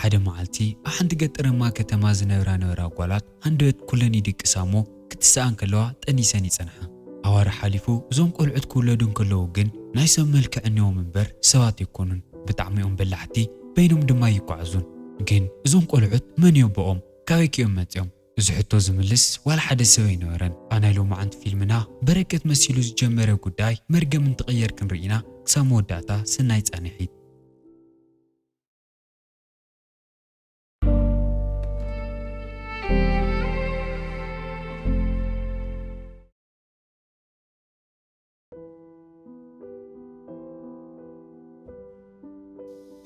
حدا معلتي أحد قطر ما كتما زنورا قولات هندوت كلن يدق سامو كتسان كلوا تنيساني صنحه أوار حالفو زوم قلعت كلودن كلو جن نايس ملك أنيوم منبر سوات يكونن بتعميهم باللحتي بينهم دما يقعزون جن زوم قلعت من يبقوم كايك يومتهم زحتو زملس ولا حدا سوي نورن أنا لو ما عند فيلمنا بركة مسيلو جمرة قداي مرقة من تغير كن رئينا سامو داتا سنايت أنحيد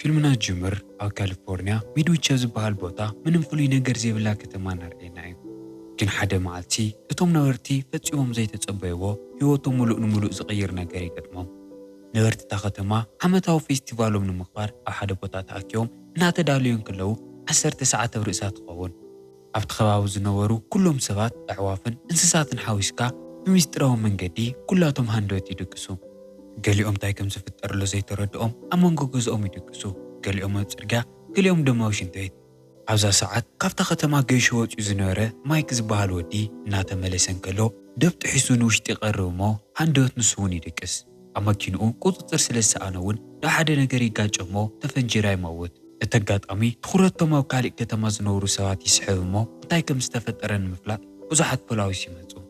فيلمنا جمر أو كاليفورنيا ميدويتشا زبال بوتا من فلوي نجر زي بلا كتمان رأينا كن حدا معلتي اتوم نورتي فتيوم زي تتصبيوه هيوتو ملؤ زغير نجري قدمهم نورتي تاختما عمتاو فيستيفالو من مقبار أو حدا بوتا تاكيوم ناتا داليون كلو 10 ساعات ورئسات قوون أفت خباو زنورو كلهم سبات أعوافن انسسات حاوشكا بميسترهم من قدي كلاتهم هاندوتي دكسو قاليهم تايكم زفتر له زي تردهم أمانقو جزءهم يدكسو قاليهم ترجع قاليهم دماوش انتهيت عوزا ساعات كافتا ختما قيشو زنوره مايك زبال ودي ناتا ملسن كلو دبت حسون وشتي قرمو هاندوت نسوني دكس أما كينو قطر سلسة آنون لا حدا نقري قاجمو تفنجراي موت اتقات أمي تخورتو مو كاليك تتمازنورو سوات يسحبمو تايكم استفترن مفلات وزحت بلاوش يمتو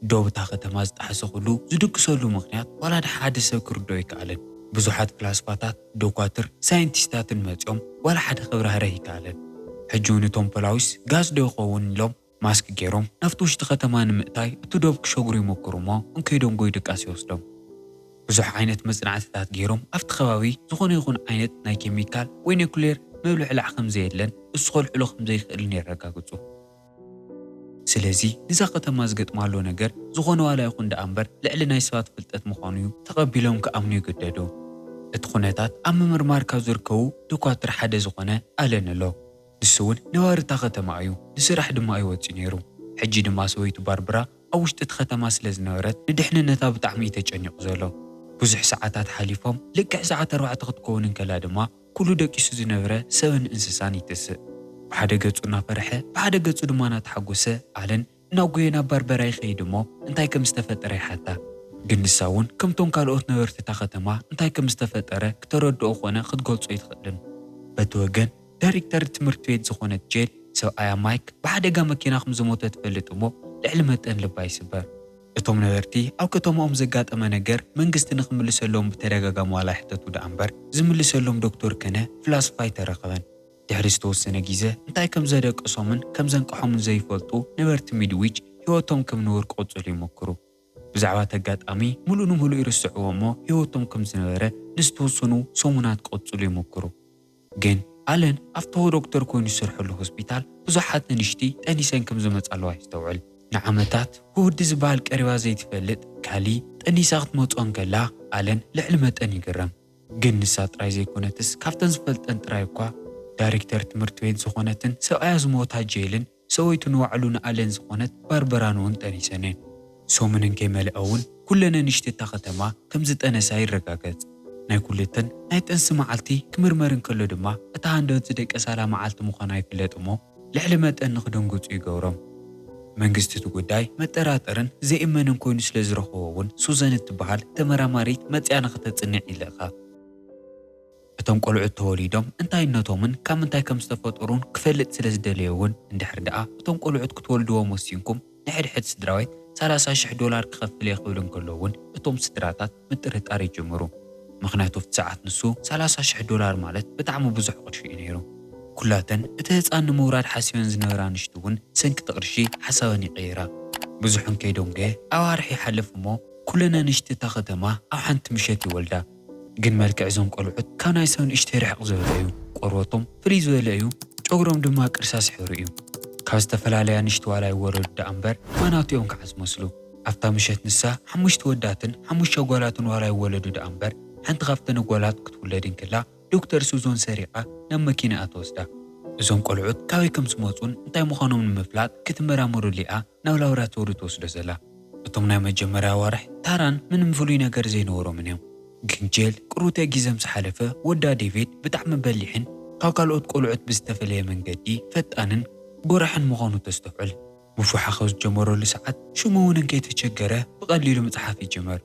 دو بتاخد تماز تحسخلو زدوك سولو مغنيات ولا حدا سوكر دويك علن بزوحات فلاسفاتات دوكاتر ساينتيستات المتيوم ولا حدا خبرها رهيك علن حجوني توم بلاوس غاز دو قوون لهم ماسك جيروم نفتوش تختمان مقتاي اتدوبك شغري مكرمو انكيدون قويدك اسيوسلهم بزوح عينت مزنعتات جيروم افت خواوي زخون يخون عينت ناي كيميكال وينيكولير مبلو على خمزي يدلن اسخول علو خمزي يخلن يرقاقصو سلازي نزاقة مازقت مالو نجر زخون ولا يخون دا أمبر لعل نايسوات فلتت مخانيو تقبلهم كأمني قددو اتخونتات أم مرمار كازوركو دوكاتر حدا زخونه ألن له نسون نوار تاقة معيو نسرح دماء واتنيرو حجي دما سويتو باربرا أوش تتختما سلاز نورت ندحن نتاب تعميته جانيق زولو بزح ساعتات حاليفهم لقع ساعات 4 تقودكونن كلا دما كلو دقيسو زنبره 7 انسسان يتسق بحدا قصونا فرحة بحدا قصو دمانا تحقوسة أعلن ناقوينا باربراي خيدمو انتاي كم استفتري حتى قنساون كم تون كالوت نورت تاختما انتاي كم استفتري كتردو أخوانا خد قلصو يتخدن بتوغن دايركتر تمرتويت زخونة جيل سو آيا مايك بحدا قام مكينا خمزموتة تفلتمو لعلمت ان لباي سبر اتوم نورتي أو كتوم أمزقات أما نقر منقست نخملسلوم بترقا قاموالا حتتو دا أمبر زملسلوم دكتور كنا فلاس فايتر رقبان دحرستو السنجيزة انتاي كم زادق أصامن كم زنقحومن زي فلطو نبرت ميدويج هيوتهم كم نور قوتو لي مكرو بزعوات قات أمي ملو نمهلو يرسعو أمو هيوتهم كم زنوره نستو صنو صومنات قوتو لي مكرو جن ألن أفتو دكتور كون يسرحو الهوسبيتال بزحات نشتي تاني سن كم زمت ألوه يستوعل نعمتات هو دزبال كاريوا زي تفلت كالي تاني ساقت موتون كلا ألن لعلمت أني قرم جن نسات رايزي كونتس كافتن زفلت أنت رايكوا دايركتر تمرتويت زخونتن سوأي زموتها جيلن سويتو نوعلون ألين زخونت باربرانون تاني سنين سومنن كيمال أول كلنا نشتي تاختما كمزت أنا ساير رقاقت ناي كلتن ناي تنس معالتي كمرمرن كله دما اتهاندوت زدك أسالا معالت مخاناي فلتمو لعلمت أن نخدم قوت يقورم منقستو قداي متراترن زي إمانن كوينس لزرخوون سوزان تبهال تمراماريت متيانا ختتصنع إلقا اتوم قلعو توليدهم انتاي نتومن كام انتاي كم استفطرون كفلت سلز دليون اندحر دقا اتوم قلعو كتولدوا موسينكم نحر حد سدراويت $30,000 كخفل يخبلن كلون اتوم سدراتات مترت اري جمرو مخناتو في ساعات نسو $30,000 مالت بتعمو بزح قرشي نيرو كلاتن اتهزان موراد حاسيون زنوران اشتون سنك تقرشي حسابني قيرا بزحون كيدونجي اوارحي حلف مو كلنا نشتي تاخدما او حنت مشيتي ولدا جن مالك عزوم قلعت كان يسون اشتري حق زوليو قروتهم فريز وليو جوغرهم دماغ ارساس حوريو كاست فلاليا نشتو على ورد دا أمبر ماناتيون كعز مسلو أفتا مشيت نسا حموش توداتن حموش شغولاتن ولا يولدو دا أمبر حنت غافتن وغولات كتولدين كلا دكتور سوزون سريقة نما كينا أتوسدا زوم قلعت كاوي كم سموتون انتاي مخانو من مفلات كتمرا مروليقة ناولاورات ورو توسدو زلا اتومنا مجمرا وارح تاران من مفلوين اقر زي نورو من يوم جنجيل قروتي جيزم سحالفة ودا ديفيد بتعم بليحن ካብ ካልኦት ቆልዑት ብዝተፈለየ መንገዲ ፈጣንን ጎርሕን ምዃኑ ተስተውዕል። ምፉሓ ካብ ዝጀመረሉ ሰዓት ሽሙ እውን ከይተቸገረ ብቐሊሉ መፅሓፍ ይጅመር።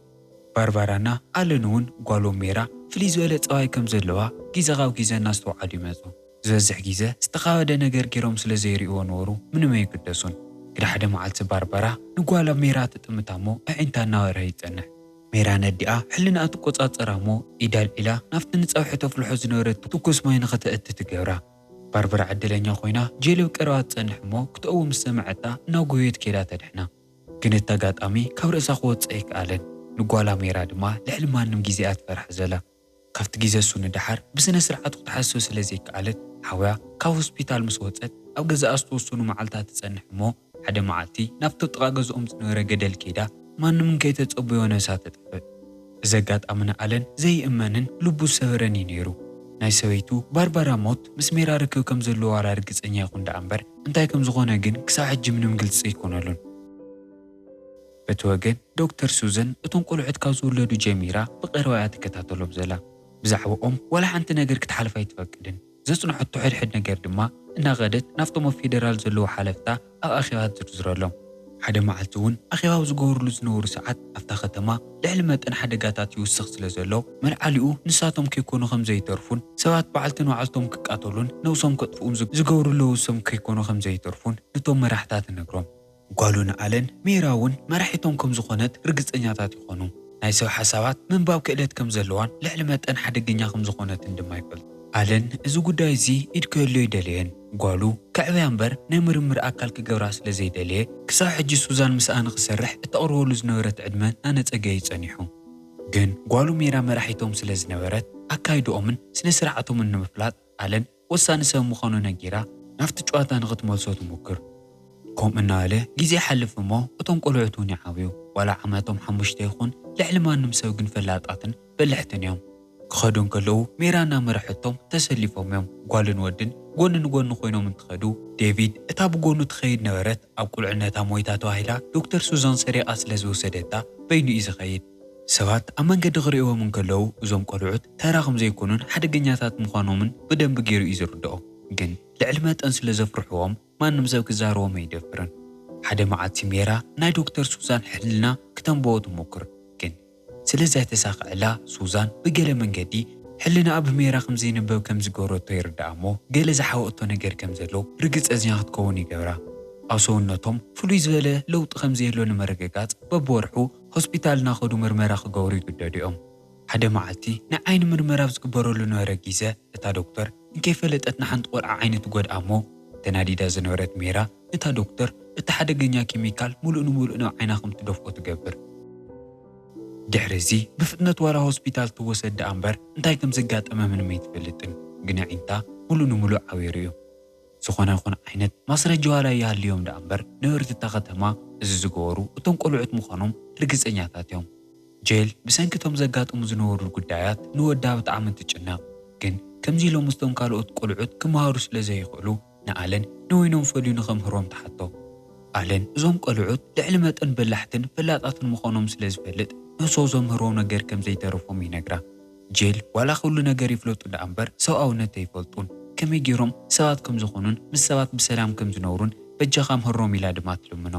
ባርባራና ኣለን እውን ጓሎም ሜራ ፍልይ ዝበለ ፀባይ ከም ዘለዋ ግዜ ካብ ግዜ እናስተውዓሉ ይመፁ። ዝበዝሕ ግዜ ዝተኻበደ ነገር ገይሮም ስለ ዘይርእዎ ነበሩ ምንም ኣይግደሱን። ግዳ ሓደ መዓልቲ ባርባራ ንጓላ ሜራ ትጥምታ እሞ ኣዒንታ እናበረኸ ይፀንሕ። ሜራ ነዲኣ ሕልናኣ ትቆፃፀራ እሞ ኢዳልዒላ ናብቲ ንፀብሒ ተፍልሖ ዝነበረት ትኩስ ማይ ንኽተእቲ ትገብራ። ባርባራ ዕድለኛ ኮይና ጀልብ ቀረባ ትፀንሕ እሞ ክትእውም ምስ ሰምዐታ ናብ ጎየት ከይዳ ተድሕና። ግን እቲ ኣጋጣሚ ካብ ርእሳ ክወፅእ ኣይከኣለን። ንጓላ ሜራ ድማ ልዕሊ ማንም ግዜ እያ ትፈርሕ ዘላ። ካብቲ ግዜ እሱ ንድሓር ብስነ ስርዓት ክትሓስብ ስለ ዘይከኣለት ሓውያ ካብ ሆስፒታል ምስ ወፀት ኣብ ገዛኣ ዝተወሰኑ መዓልታት ትፀንሕ እሞ ሓደ መዓልቲ ናብቲ ጥቓ ገዝኦም ዝነበረ ገደል ከይዳ ማንም ከይተፀበዮ ነብሳ ተጥፍእ። እዚ ኣጋጣሚ ንኣለን ዘይእመንን ልቡ ዝሰበረን እዩ ነይሩ። ናይ ሰበይቱ ባርባራ ሞት ምስ ሜራ ርክብ ከም ዘለዎ ዋላ ርግፀኛ ይኹን ዳኣ እምበር እንታይ ከም ዝኾነ ግን ክሳብ ሕጂ ምንም ግልፂ ኣይኮነሉን። በቲ ወገን ዶክተር ሱዘን እቶም ቆልዑት ካብ ዝውለዱ ጀሚራ ብቐረባ እያ ትከታተሎም ዘላ። ብዛዕባኦም ዋላ ሓንቲ ነገር ክትሓልፍ ኣይትፈቅድን። ዘፅንሖቶ ሕድሕድ ነገር ድማ እናኸደት ናብቶም ኣብ ፌደራል ዘለዎ ሓለፍታ ኣብ ኣኼባ ትዝርዝረሎም። ሓደ መዓልቲ እውን ኣኼባ ዝገበርሉ ዝነበሩ ሰዓት ኣብታ ከተማ ልዕሊ መጠን ሓደጋታት ይውስኽ ስለ ዘሎ መልዓሊኡ ንሳቶም ከይኮኑ ከም ዘይተርፉን ሰባት በዓልትን ባዓልቶም ክቃተሉን ነብሶም ከጥፍኡን ዝገብሩሉ ውሶም ከይኮኑ ከም ዘይተርፉን ነቶም መራሕታት ነግሮም። ጓሉ ንኣለን ሜራ እውን መራሒቶም ከም ዝኾነት ርግፀኛታት ይኾኑ። ናይ ሰብ ሓሳባት ምንባብ ክእለት ከም ዘለዋን ልዕሊ መጠን ሓደገኛ ከም ዝኾነትን ድማ ይፈልጥ። ኣለን እዚ ጉዳይ እዚ ኢድ ክህልዮ ይደልየን። ጓሉ ከዕብያ እምበር ናይ ምርምር ኣካል ክገብራ ስለ ዘይደልየ ክሳብ ሕጂ ሱዛን ምስኣ ንክሰርሕ እተቕርበሉ ዝነበረት ዕድመ ናነፀገ ይፀኒሑ። ግን ጓሉ ሜራ መራሒቶም ስለ ዝነበረት ኣካይድኦምን ስነ ስርዓቶምን ንምፍላጥ ኣለን ወሳኒ ሰብ ምዃኑ ነጊራ ናብቲ ጨዋታ ንኽትመልሶ ትሙክር። ከምኡ እናበለ ግዜ ሓልፍ እሞ እቶም ቆልዑት እውን ይዓብዩ። ዋላ ዓመቶም 5 ይኹን ልዕሊ ማንም ሰብ ግን ፈላጣትን በልሕትን እዮም። ክኸዱ ከለዉ ሜራና መራሕቶም ተሰሊፎም እዮም። ጓልን ወድን ጎኒ ንጎኒ ኮይኖም እንትኸዱ ዴቪድ እታ ብጎኑ ትኸይድ ነበረት ኣብ ቁልዕነታ ሞይታ ተባሂላ ዶክተር ሱዛን ሰሪቓ ስለ ዝወሰደታ በይኑ እዩ ዝኸይድ። ሰባት ኣብ መንገዲ ክሪእዎም ከለዉ እዞም ቆልዑት ተራ ከም ዘይኮኑን ሓደገኛታት ምዃኖምን ብደንቢ ገይሩ እዩ ዝርድኦ። ግን ልዕሊ መጠን ስለ ዘፍርሕዎም ማንም ሰብ ክዛረቦም ኣይደፍርን። ሓደ መዓልቲ ሜራ ናይ ዶክተር ሱዛን ሕልና ክተንብቦ ትሞክር። ግን ስለዚ ኣይተሳኽዐላ ሱዛን ብገለ መንገዲ ሕልና ኣብ ሜራ ከም ዘይንበብ ከም ዝገበረቶ ይርዳኣ እሞ ገለ ዝሓወቕቶ ነገር ከም ዘሎ ርግፀኛ ክትከውን ይገብራ። ኣብ ሰውነቶም ፍሉይ ዝበለ ለውጢ ከም ዘየሎ ንመረገጋፅ በብወርሑ ሆስፒታል እናኸዱ ምርመራ ክገብሩ ይግደዱ እዮም። ሓደ መዓልቲ ናይ ዓይኒ ምርመራ ዝግበረሉ ነበረ ግዜ እታ ዶክተር እንከይፈለጠት ንሓንቲ ቆልዓ ዓይኒ ትጎድኣ እሞ ተናዲዳ ዝነበረት ሜራ እታ ዶክተር እቲ ሓደገኛ ኬሚካል ሙሉእ ንሙሉእ ናብ ዓይና ከም ትደፍኦ ትገብር። ድሕሪ እዚ ብፍጥነት ዋላ ሆስፒታል ትወሰድ ዳኣ እምበር እንታይ ከም ዘጋጠመ ምንም ኣይትፈልጥን። ግን ዓይንታ ሙሉእ ንሙሉእ ዓብይሩ እዩ። ዝኾነ ይኹን ዓይነት ማስረጃ ዋላ ይሃልዮም ዳኣ እምበር ነበርቲ እታ ከተማ እዚ ዝገበሩ እቶም ቆልዑት ምዃኖም ርግፀኛታት እዮም። ጄል ብሰንኪቶም ዘጋጥሙ ዝነበሩ ጉዳያት ንወዳ ብጣዕሚ ትጭነቕ። ግን ከምዚ ኢሎም ምስቶም ካልኦት ቆልዑት ክመሃሩ ስለ ዘይኽእሉ ንኣለን ንወይኖም ፈልዩ ንኸምህሮም ተሓቶ። ኣለን እዞም ቆልዑት ልዕሊ መጠን በላሕትን ፈላጣትን ምዃኖም ስለ ዝፈልጥ ነብሶ ዘምህሮም ነገር ከም ዘይተረፎም ይነግራ። ጄል ዋላ ኩሉ ነገር ይፍለጡ ዳኣ እምበር ሰብኣውነት ኣይፈልጡን። ከመይ ገይሮም ሰባት ከም ዝኾኑን ምስ ሰባት ብሰላም ከም ዝነብሩን በጃኻ ምህሮም ኢላ ድማ ትልምኖ።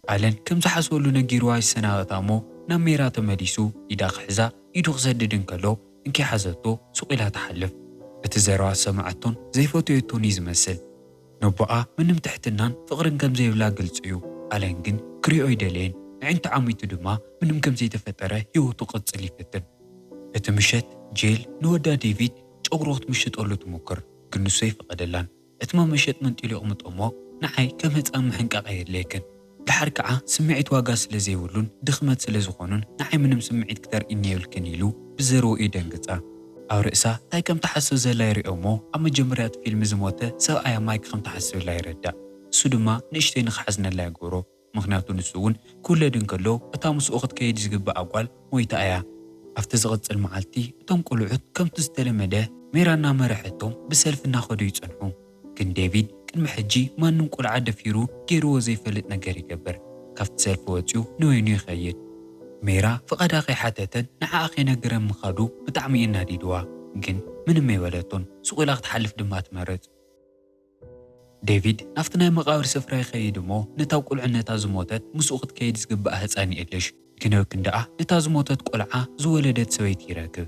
ኣለን ከም ዝሓስበሉ ነጊርዋ ይሰናበታ እሞ ናብ ሜራ ተመሊሱ ኢዳ ክሕዛ ኢዱ ክሰድድ እንከሎ እንከይሓዘቶ ሱቕ ኢላ ትሓልፍ። እቲ ዘረባ ሰማዓቶን ዘይፈትየቶን እዩ ዝመስል። ነቦኣ ምንም ትሕትናን ፍቕርን ከም ዘይብላ ግልጽ እዩ። ኣለን ግን ክሪኦ ይደልየን። ንዕንቱ ዓሚቱ ድማ ምንም ከም ዘይተፈጠረ ህይወቱ ቅጽል ይፍትን። እቲ ምሸት ጄል ንወዳ ዴቪድ ጨጉሩ ክትምሽጠሉ ትሞክር። ግን ንሱ ኣይፈቐደላን። እቲ መመሸጥ መንጢሉ ይቕምጦ እሞ ንዓይ ከም ህፃን ምሕንቃቕ የድልየክን። ድሓር ከዓ ስምዒት ዋጋ ስለ ዘይብሉን ድኽመት ስለ ዝኾኑን ንዓይ ምንም ስምዒት ክተርኢኒ የብልክን ኢሉ ብዘረኡ ይደንግፃ። ኣብ ርእሳ እንታይ ከም ተሓስብ ዘላ ይሪኦ እሞ ኣብ መጀመርያ እቲ ፊልም ዝሞተ ሰብኣያ ማይክ ከም ተሓስብላ ይረዳእ። እሱ ድማ ንእሽተይ ንኽሓዝነላ ይገብሮ። ምክንያቱ ንሱ እውን ክውለድ እንከሎ እታ ምስኡ ክትከይድ ዝግባእ ጓል ሞይታ እያ። ኣብቲ ዝቕፅል መዓልቲ እቶም ቆልዑት ከምቲ ዝተለመደ ሜራና መራሕቶም ብሰልፊ እናኸዱ ይፀንሑ። ግን ዴቪድ ቅድሚ ሕጂ ማንም ቆልዓ ደፊሩ ገይርዎ ዘይፈልጥ ነገር ይገብር። ካብቲ ሰልፊ ወፂኡ ንወይኑ ይኸይድ። ሜራ ፍቓዳ ከይሓተተን ንዓኣ ከይነገረን ምኻዱ ብጣዕሚ እናዲድዋ። ግን ምንም የበለቶን ሱቕ ኢላ ክትሓልፍ ድማ ትመርጽ። ዴቪድ ናፍቲ ናይ መቃብር ስፍራ ይኸይድ እሞ ነታ ቁልዕነታ ዝሞተት ምስኡ ክትከይድ ዝግባእ ህፃን የድልሽ። ግን ኣብ ክንደኣ ነታ ዝሞተት ቆልዓ ዝወለደት ሰበይቲ ይረክብ።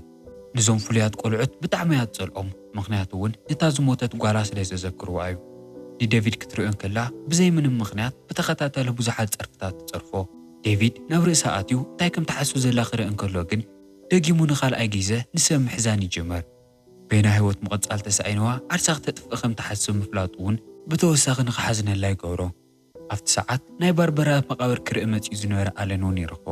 ንዞም ፍሉያት ቆልዑት ብጣዕሚ እያ ትጸልኦም፣ ምክንያቱ እውን ነታ ዝሞተት ጓላ ስለ ዘዘክርዋ እዩ። ንዴቪድ ክትሪኦን ከላ ብዘይ ምንም ምክንያት ብተኸታተለ ብዙሓት ፀርፍታት ትፀርፎ። ዴቪድ ናብ ርእሳ ኣትዩ እንታይ ከም ትሓስብ ዘላ ክርኢ እንከሎ ግን ደጊሙ ንኻልኣይ ግዜ ንሰብ ምሕዛን ይጅመር። ቤና ህይወት ምቕጻል ተሳኢንዋ ዓርሳ ክተጥፍእ ከም ትሓስብ ምፍላጡ እውን ብተወሳኺ ንኽሓዝነላ ይገብሮ። ኣብቲ ሰዓት ናይ ባርበራ መቃብር ክርኢ መፂኡ ዝነበረ ኣለን እውን ይረኽቦ።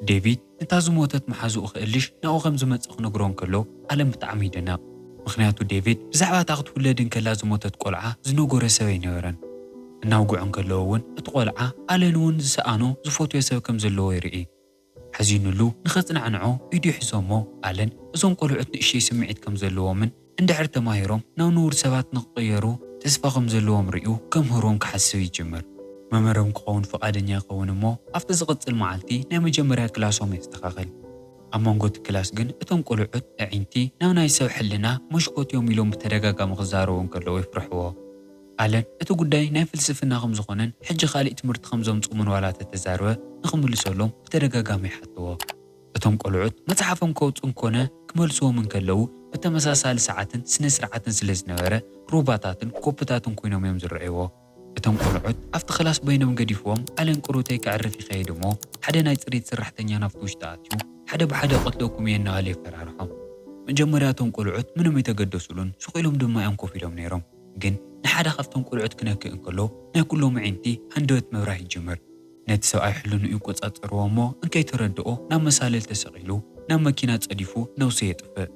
ዴቪድ ነታ ዝሞተት መሓዙኡ ክእልሽ ናብኡ ከም ዝመፅእ ክነግሮን ከሎ ኣለን ብጣዕሚ ይደነቕ። ምክንያቱ ዴቪድ ብዛዕባ እታ ክትውለድን ከላ ዝሞተት ቆልዓ ዝነገረ ሰብ ኣይነበረን። እናውግዖን ከለዎ እውን እቲ ቆልዓ ኣለን እውን ዝሰኣኖ ዝፈትዮ ሰብ ከም ዘለዎ ይርኢ። ሓዚኑሉ ንኸጽናዕንዖ ኢዱ ሒዞሞ ኣለን እዞም ቆልዑት ንእሽተይ ስምዒት ከም ዘለዎምን እንድሕር ተማሂሮም ናብ ንቡር ሰባት ንኽቕየሩ ተስፋ ከም ዘለዎም ርኢዩ ከምህሮም ክሓስብ ይጅምር። መምህሮም ክኸውን ፈቃደኛ ይኸውን እሞ ኣብቲ ዝቕጽል መዓልቲ ናይ መጀመርያ ክላሶም የስተኻኽል። ኣብ መንጎ እቲ ክላስ ግን እቶም ቆልዑት ኣዒንቲ ናብ ናይ ሰብ ሕልና መሽኮትዮም ኢሎም ብተደጋጋሚ ክዛረቡ ከለዉ ይፍርሕዎ። ኣለን እቲ ጉዳይ ናይ ፍልስፍና ከም ዝኾነን ሕጂ ካሊእ ትምህርቲ ከም ዘምጽኡምን ዋላ ተተዛረበ ንኽምልሰሎም ብተደጋጋሚ ይሓትዎ። እቶም ቆልዑት መጽሓፎም ከውፁን ኮነ ክመልስዎም ከለዉ ብተመሳሳሊ ሰዓትን ስነ ስርዓትን ስለ ዝነበረ ሩባታትን ኮፕታትን ኮይኖም እዮም ዝረአይዎ። እቶም ቆልዑት ኣብቲ ክላስ በይኖም ገዲፍዎም ኣለን ቁሩተይ ክዕርፍ ይኸይድ እሞ ሓደ ናይ ጽሬት ሰራሕተኛ ናብቲ ውሽጢ ኣትዩ ሓደ ብሓደ ቀትለኩም እየ እናበለ ይፈራርሖም። መጀመርያ እቶም ቆልዑት ምንም የተገደሱሉን ሱቕ ኢሎም ድማ እዮም ኮፍ ኢሎም ነይሮም። ግን ንሓደ ካብቶም ቆልዑት ክነክእ እንከሎ ናይ ኩሎም ኣዒንቲ ሃንደበት ምብራህ ይጅምር። ነቲ ሰብኣይ ሕልኑ ይቆጻጸርዎ እሞ እንከይተረድኦ ናብ መሳልል ተሰቒሉ ናብ መኪና ጸዲፉ ነብሱ የጥፍእ።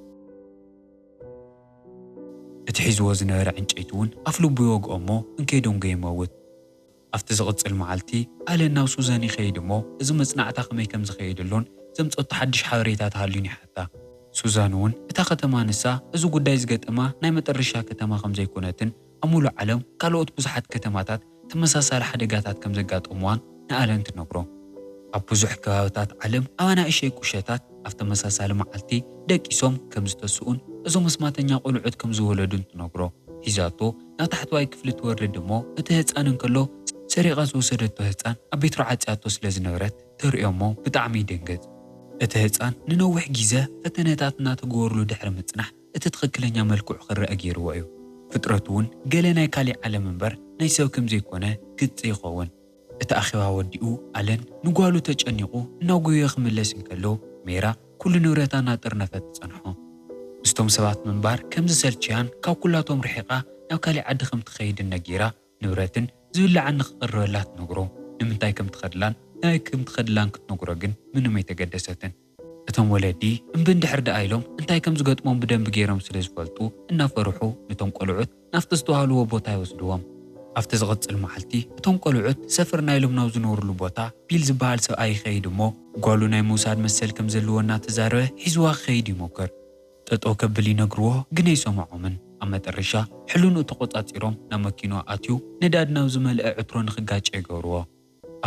እቲ ሒዝዎ ዝነበረ ዕንጨይቲ እውን ኣፍ ልቡ ይወግኦ እሞ እንከይደንጎ ይመውት። ኣብቲ ዝቕጽል መዓልቲ ኣለን ናብ ሱዛን ይኸይድ እሞ እዚ መጽናዕታ ከመይ ከም ዝኸይድሎን ዘምጸቶ ሓድሽ ሓበሬታት ሃልዩን ይሓታ። ሱዛን እውን እታ ከተማ ንሳ እዚ ጉዳይ ዝገጠማ ናይ መጨረሻ ከተማ ከም ዘይኮነትን ኣብ ሙሉእ ዓለም ካልኦት ብዙሓት ከተማታት ተመሳሳሊ ሓደጋታት ከም ዘጋጠምዋን ንኣለን ትነግሮ። ኣብ ብዙሕ ከባቢታት ዓለም ኣናእሽተይ ቁሸታት ኣብ ተመሳሳሊ መዓልቲ ደቂሶም ከም ዝተስኡን እዞም መስማተኛ ቆልዑት ከም ዝወለዱን ትነግሮ። ሒዛቶ ናብ ታሕተዋይ ክፍሊ ትወርድ እሞ እቲ ህፃን እንከሎ ሰሪቓ ዝወሰደቶ ህፃን ኣብ ቤት ዓፅያቶ ስለ ዝነበረት ተርእዮሞ ብጣዕሚ ይደንገጽ። እቲ ህፃን ንነዊሕ ግዜ ፈተነታት እናተገበርሉ ድሕሪ ምጽናሕ እቲ ትኽክለኛ መልክዑ ክረአ ገይርዎ እዩ። ፍጥረቱ እውን ገለ ናይ ካሊእ ዓለም እምበር ናይ ሰብ ከም ዘይኮነ ግልፂ ይኸውን። እቲ ኣኼባ ወዲኡ ኣለን ንጓሉ ተጨኒቑ እናጎየ ክምለስ እንከሎ ሜራ ኩሉ ንብረታ እናጠርነፈት ትጸንሖ። ምስቶም ሰባት ምንባር ከም ዝሰልችያን ካብ ኩላቶም ርሒቓ ናብ ካሊእ ዓዲ ከም ትኸይድን ነጊራ ንብረትን ዝብላዕን ንኽቕርበላ ትነግሮ። ንምንታይ ከም ትኸድላን ናይ ከም ትኸድላን ክትነግሮ ግን ምንም ኣይተገደሰትን። እቶም ወለዲ እምብንድሕር ደኣ ኢሎም እንታይ ከም ዝገጥሞም ብደንቢ ገይሮም ስለ ዝፈልጡ እናፈርሑ ነቶም ቆልዑት ናፍቲ ዝተባህልዎ ቦታ ይወስድዎም። ኣብቲ ዝቕጽል መዓልቲ እቶም ቆልዑት ሰፈር ናይሎም ናብ ዝነብሩሉ ቦታ ቢል ዝበሃል ሰብኣይ ይኸይድ እሞ ጓሉ ናይ ምውሳድ መሰል ከም ዘለዎ እናተዛረበ ሒዝዋ ክኸይድ ይሞክር። ጠጠው ከብል ይነግርዎ ግን ኣይሰምዖምን። ኣብ መጨረሻ ሕልንኡ ተቆጻጺሮም ናብ መኪንኡ ኣትዩ ነዳድ ናብ ዝመልአ ዕትሮ ንኽጋጨ ይገብርዎ።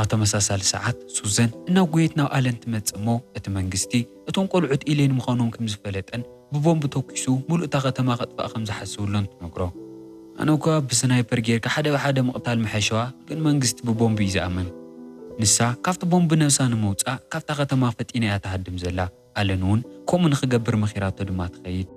ኣብ ተመሳሳሊ ሰዓት ሱዘን እናብ ጎየት ናብ ኣለን ትመጽእ እሞ እቲ መንግስቲ እቶም ቆልዑት ኢሌን ምዃኖም ከም ዝፈለጠን ብቦምቢ ተኪሱ ሙሉእ እታ ከተማ ከጥፋእ ከም ዝሓስብሎን ትነግሮ። ኣነ እኳ ብስናይፐር ጌርካ ሓደ ብሓደ ምቕታል መሐሸዋ ግን መንግስቲ ብቦምቢ እዩ ዝኣምን። ንሳ ካብቲ ቦምቢ ነብሳ ንምውፃእ ካብታ ከተማ ፈጢና እያ ትሃድም ዘላ። ኣለን እውን ከምኡ ንኽገብር መኺራቶ ድማ ትኸይድ።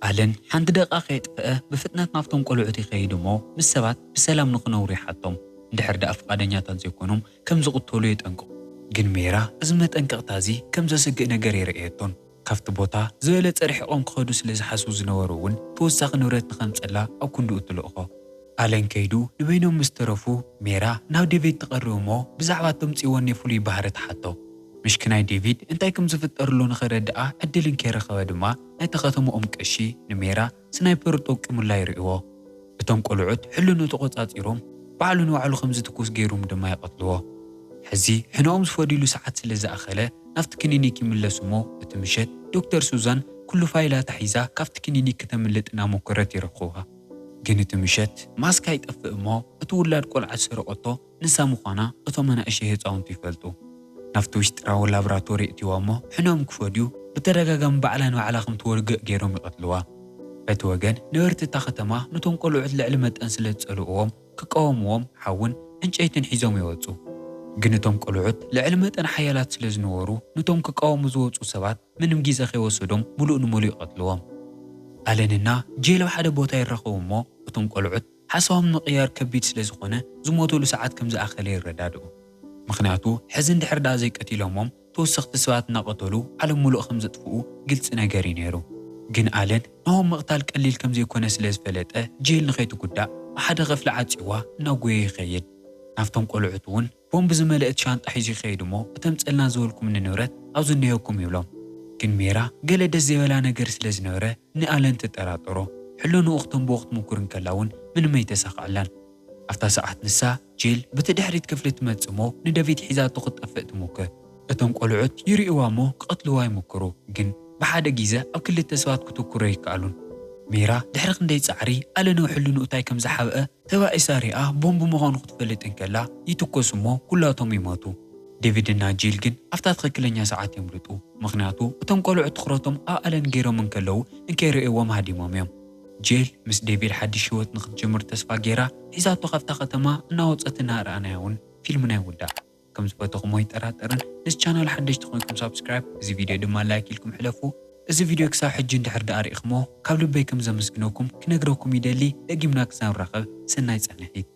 ኣለን ሓንቲ ደቂቓ ከይጥፍአ ብፍጥነት ናብቶም ቆልዑት ይኸይድ እሞ ምስ ሰባት ብሰላም ንኽነብሩ ይሓቶም። እንድሕር ደኣ ፈቃደኛታት ዘይኮኖም ከም ዝቕተሉ የጠንቅቑ። ግን ሜራ እዚ መጠንቀቕታ እዚ ከም ዘስግእ ነገር የርእየቶን። ካብቲ ቦታ ዝበለፀ ርሒቖም ክኸዱ ስለ ዝሓስቡ ዝነበሩ እውን ተወሳኺ ንብረት ንኸምፀላ ኣብ ክንድኡ ትልእኾ። ኣለን ከይዱ ንበይኖም ምስ ተረፉ ሜራ ናብ ዴቪድ ትቐርብ እሞ ብዛዕባ ተምፂዎን ፍሉይ ባህሪ ትሓቶ። ምሽክናይ ዴቪድ እንታይ ከም ዝፍጠርሎ ንኽረድኣ ዕድልን ከይረኸበ ድማ ናይቲ ከተምኦም ቀሺ ንሜራ ስናይፐር ጠቂሙላ ይርእዎ። እቶም ቆልዑት ሕልንኡ ተቆጻጺሮም ባዕሉ ንባዕሉ ከም ዝትኩስ ገይሮም ድማ ይቐትልዎ። ሕዚ ሕኖኦም ዝፈዲሉ ሰዓት ስለ ዝኣኸለ ናብቲ ክሊኒክ ይምለሱ እሞ እቲ ምሸት ዶክተር ሱዛን ኩሉ ፋይላታ ሒዛ ካብቲ ክሊኒክ ከተምልጥ እናሞከረት ይረኽቡዋ። ግን እቲ ምሸት ማስካ ይጠፍእ እሞ እቲ ውላድ ቆልዓ ዝሰረቐቶ ንሳ ምዃና እቶም ኣናእሽተይ ህፃውንቲ ይፈልጡ። ናፍቲ ውሽጥራዊ ላብራቶሪ እትይዎሞ ሕኖም ክፈድዩ ብተደጋጋሚ ባዕላን ባዕላኹም ትወርግእ ገይሮም ይቐትልዋ በቲ ወገን ነበርቲ እታ ከተማ ነቶም ቆልዑት ልዕሊ መጠን ስለ ዝጸልእዎም ክቃወምዎም ሓውን ዕንጨይትን ሒዞም ይወፁ ግን እቶም ቆልዑት ልዕሊ መጠን ሓያላት ስለ ዝነበሩ ነቶም ክቃወሙ ዝወፁ ሰባት ምንም ግዜ ከይወሰዶም ሙሉእ ንሙሉእ ይቐትልዎም ኣለንና ጄል ኣብ ሓደ ቦታ ይረኸቡ እሞ እቶም ቆልዑት ሓሳቦም ምቕያር ከቢድ ስለ ዝኾነ ዝሞተሉ ሰዓት ከም ዝኣኸለ ይረዳድኡ ምክንያቱ ሕዚ እንድሕር ዳ ዘይቀቲሎሞም ተወሰኽቲ ሰባት እናቐተሉ ዓለም ሙሉእ ከም ዘጥፍኡ ግልፂ ነገር እዩ ነይሩ ግን ኣለን ናሆም ምቕታል ቀሊል ከም ዘይኮነ ስለ ዝፈለጠ ጄል ንኸይትጉዳእ ብሓደ ኸፍሊ ዓፂዋ እናጎየ ይኸይድ ናፍቶም ቆልዑት እውን ቦምቢ ዝመልአት ሻንጣ ሒዙ ይኸይድ እሞ እቶም ጸልና ዝበልኩም ንንብረት ኣብዙ እኒሄኩም ይብሎም ግን ሜራ ገለ ደስ ዘይበላ ነገር ስለ ዝነበረ ንኣለን ትጠራጠሮ ሕሎ ንኡኽቶም ብወቕት ምኩርን ከላ እውን ምንም ኣይተሳኽዐላን ኣብታ ሰዓት ንሳ ጄል በቲ ድሕሪት ክፍሊ ትመጽእ እሞ ንደቪድ ሒዛቶ ክትጠፍእ ትሙክር እቶም ቆልዑት ይርእዋ እሞ ክቐትልዋ ይሙክሩ ግን ብሓደ ግዜ ኣብ ክልተ ሰባት ክትኩሮ ይከኣሉን ሜራ ድሕሪ ክንደይ ጻዕሪ ኣለነው ሕሉ ንኡታይ ከም ዝሓብአ ተባኢሳ ሪኣ ቦምቢ ምዃኑ ክትፈልጥን ከላ ይትኮሱ እሞ ኩላቶም ይሞቱ ዴቪድና ጄል ግን ኣብታ ትኽክለኛ ሰዓት የምልጡ ምክንያቱ እቶም ቆልዑት ትኹረቶም ኣብ ኣለን ገይሮም እንከለዉ እንከይርእዎም ሃዲሞም እዮም ጄል ምስ ዴቪድ ሓድሽ ህይወት ንኽትጅምር ተስፋ ጌራ ሒዛቶ ካብታ ከተማ እናወፀት እናርኣናያ እውን ፊልምና ይውዳእ ከም ዝፈተኹሞ ይጠራጠርን ነዚ ቻናል ሓደሽቲ ኮይንኩም ሳብስክራይብ እዚ ቪድዮ ድማ ላይክ ኢልኩም ሕለፉ እዚ ቪድዮ ክሳብ ሕጂ እንድሕር ዳ ኣሪእኽሞ ካብ ልበይ ከም ዘመስግነኩም ክነግረኩም ይደሊ ደጊምና ክሳብ ንራኸብ ሰናይ ፀንሒት